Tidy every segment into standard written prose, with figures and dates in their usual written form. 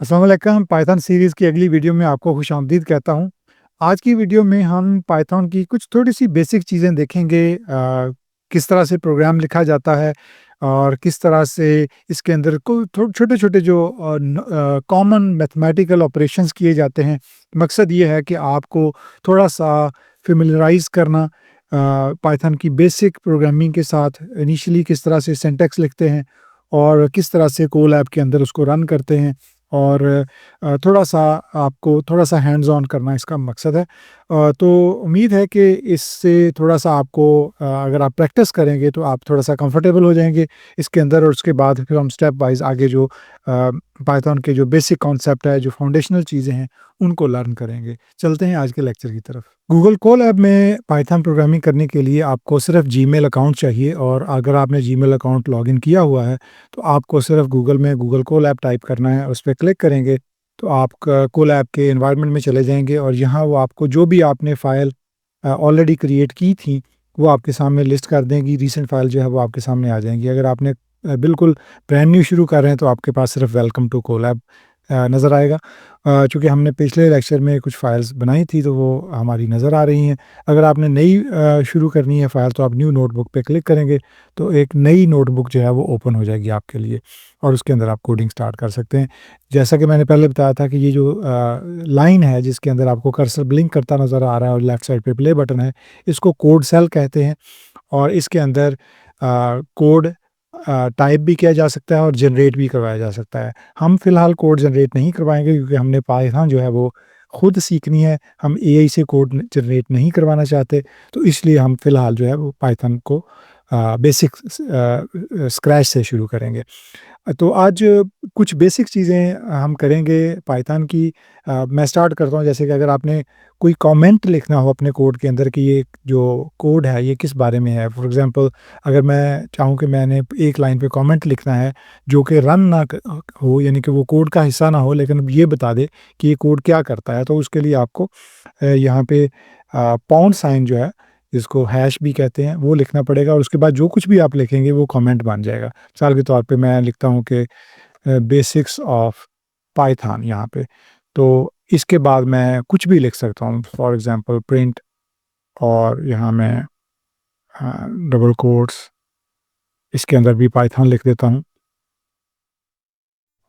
अस्सलाम वालेकुम। Python series की अगली वीडियो में आपको खुशामदीद कहता हूँ। आज की वीडियो में हम पाइथन की कुछ थोड़ी-सी बेसिक चीज़ें देखेंगे, किस तरह से प्रोग्राम लिखा जाता है और किस तरह से इसके अंदर को छोटे-छोटे जो कॉमन मैथमेटिकल ऑपरेशंस किए जाते हैं। मकसद ये है कि आपको थोड़ा-सा फ़ैमिलियराइज़ करना पाइथन की बेसिक प्रोग्रामिंग के साथ। इनिशियली किस तरह से सिंटैक्स लिखते हैं और किस तरह से कोलैब के अंदर उसको रन करते हैं, और थोड़ा-सा आपको थोड़ा-सा हैंड्स ऑन करना इसका मकसद है। तो उम्मीद है कि इससे थोड़ा-सा आपको, अगर आप प्रैक्टिस करेंगे तो आप थोड़ा-सा कंफर्टेबल हो जाएँगे इसके अंदर, और उसके बाद फिर हम स्टेप वाइज़ आगे जो पाइथन के जो बेसिक कॉन्सेप्ट है, जो फाउंडेशनल चीज़ें हैं, उनको लर्न करेंगे। चलते हैं आज के लेक्चर की तरफ। गूगल कोलैब में पाइथन प्रोग्रामिंग करने के लिए आपको सिर्फ जीमेल अकाउंट चाहिए, और अगर आपने जीमेल अकाउंट लॉगिन किया हुआ है तो आपको सिर्फ गूगल में गूगल कोलैब टाइप करना है। उस पे क्लिक करेंगे तो आप कोलैब के एनवायरनमेंट में चले जाएंगे, और यहाँ वो आपको जो भी आपने फ़ाइल ऑलरेडी क्रिएट की थी वो आपके सामने लिस्ट कर देंगी। रीसेंट फाइल जो है वो आपके सामने आ जाएंगी। अगर आपने बिल्कुल ब्रांड न्यू शुरू कर रहे हैं तो आपके पास सिर्फ वेलकम टू कोलैब नज़र आएगा। चूँकि हमने पिछले लेक्चर में कुछ फ़ाइल्स बनाई थी तो वो हमारी नज़र आ रही हैं। अगर आपने नई शुरू करनी है फ़ाइल तो आप न्यू नोटबुक पे क्लिक करेंगे तो एक नई नोटबुक जो है वो ओपन हो जाएगी आपके लिए, और उसके अंदर आप कोडिंग स्टार्ट कर सकते हैं। जैसा कि मैंने पहले बताया था कि ये जो लाइन है जिसके अंदर आपको कर्सर ब्लिंक करता नज़र आ रहा है और लेफ़्ट साइड पे प्ले बटन है, इसको कोड सेल कहते हैं। और इसके अंदर कोड टाइप भी किया जा सकता है और जनरेट भी करवाया जा सकता है। हम फ़िलहाल कोड जनरेट नहीं करवाएँगे क्योंकि हमने पाइथन जो है वो खुद सीखनी है। हम एआई से कोड जनरेट नहीं करवाना चाहते, तो इसलिए हम फ़िलहाल जो है वो पाइथन को बेसिक स्क्रैच से शुरू करेंगे। तो आज कुछ बेसिक चीज़ें हम करेंगे पाइथन की। मैं स्टार्ट करता हूँ। जैसे कि अगर आपने कोई कमेंट लिखना हो अपने कोड के अंदर कि ये जो कोड है ये किस बारे में है। फॉर एग्ज़ाम्पल, अगर मैं चाहूँ कि मैंने एक लाइन पे कमेंट लिखना है जो कि रन ना हो, यानी कि वो कोड का हिस्सा ना हो लेकिन ये बता दे कि ये कोड क्या करता है, तो उसके लिए आपको यहाँ पे पाउंड साइन जो है, जिसको हैश भी कहते हैं, वो लिखना पड़ेगा, और उसके बाद जो कुछ भी आप लिखेंगे वो कमेंट बन जाएगा। मिसाल के तौर पे मैं लिखता हूँ कि बेसिक्स ऑफ पाइथन यहाँ पे, तो इसके बाद मैं कुछ भी लिख सकता हूँ। फॉर एग्ज़ाम्पल प्रिंट, और यहाँ मैं डबल कोट्स इसके अंदर भी पाइथन लिख देता हूँ,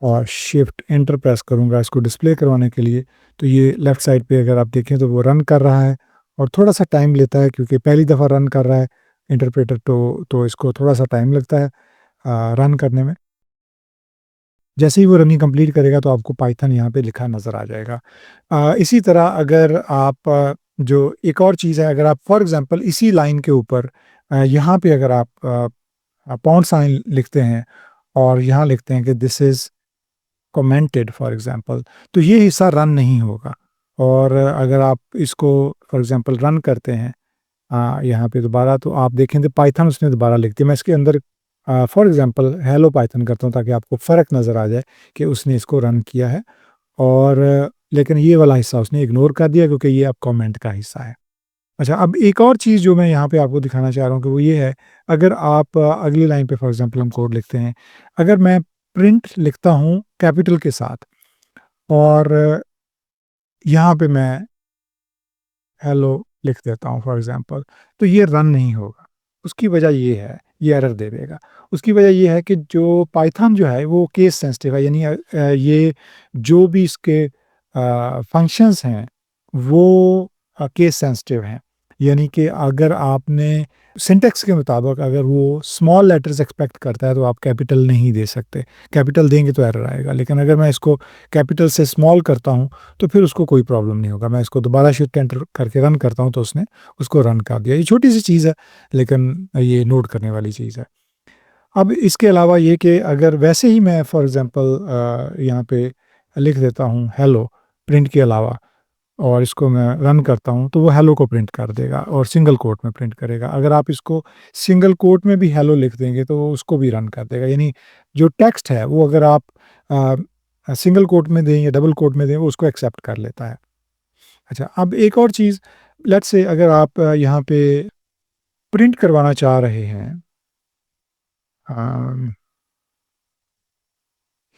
और शिफ्ट एंटर प्रेस करूँगा इसको डिस्प्ले करवाने के लिए। तो ये लेफ़्ट साइड पे अगर आप देखें तो वो रन कर रहा है, और थोड़ा-सा टाइम लेता है क्योंकि पहली दफ़ा रन कर रहा है इंटरप्रेटर, तो इसको थोड़ा-सा टाइम लगता है रन करने में। जैसे ही वो रनिंग कंप्लीट करेगा तो आपको पाइथन यहाँ पे लिखा नज़र आ जाएगा। इसी तरह अगर आप जो एक और चीज़ है, अगर आप फॉर एग्ज़ाम्पल इसी लाइन के ऊपर यहाँ पे अगर आप पाउंड साइन लिखते हैं और यहाँ लिखते हैं कि this is commented for example, तो ये हिस्सा रन नहीं होगा। और अगर आप इसको फॉर एग्ज़ाम्पल रन करते हैं यहाँ पे दोबारा, तो आप देखें तो पाइथन उसने दोबारा लिख दिया। मैं इसके अंदर फॉर एग्ज़ाम्पल हेलो पाइथन करता हूँ ताकि आपको फ़र्क नज़र आ जाए कि उसने इसको रन किया है, और लेकिन ये वाला हिस्सा उसने इग्नोर कर दिया क्योंकि ये अब कमेंट का हिस्सा है। अच्छा, अब एक और चीज़ जो मैं यहाँ पे आपको दिखाना चाह रहा हूँ कि वो ये है, अगर आप अगली लाइन पे फॉर एग्ज़ाम्पल हम कोड लिखते हैं, अगर मैं प्रिंट लिखता हूँ कैपिटल के साथ, और यहाँ पे मैं हेलो लिख देता हूँ फॉर एग्ज़ाम्पल, तो ये रन नहीं होगा। उसकी वजह ये है, ये एरर दे देगा। उसकी वजह ये है कि जो पाइथन जो है वो केस सेंसिटिव है, यानी ये जो भी इसके फंक्शंस हैं वो केस सेंसिटिव हैं। यानी कि अगर आपने सिंटैक्स के मुताबिक अगर वो स्मॉल लेटर्स एक्सपेक्ट करता है तो आप कैपिटल नहीं दे सकते। कैपिटल देंगे तो एरर आएगा, लेकिन अगर मैं इसको कैपिटल से स्मॉल करता हूँ तो फिर उसको कोई प्रॉब्लम नहीं होगा। मैं इसको दोबारा शिफ्ट एंटर करके रन करता हूँ तो उसने उसको रन कर दिया। ये छोटी सी चीज़ है लेकिन ये नोट करने वाली चीज़ है। अब इसके अलावा ये कि अगर वैसे ही मैं फॉर एग्ज़ाम्पल यहाँ पे लिख देता हूँ हेलो प्रिंट के अलावा, और इसको मैं रन करता हूँ तो वो हेलो को प्रिंट कर देगा और सिंगल कोट में प्रिंट करेगा। अगर आप इसको सिंगल कोट में भी हेलो लिख देंगे तो वो उसको भी रन कर देगा। यानी जो टेक्स्ट है वो अगर आप सिंगल कोट में दें या डबल कोट में दें वो उसको एक्सेप्ट कर लेता है। अच्छा, अब एक और चीज़, लेट्स से अगर आप यहाँ पे प्रिंट करवाना चाह रहे हैं, अम,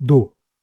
2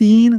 3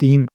3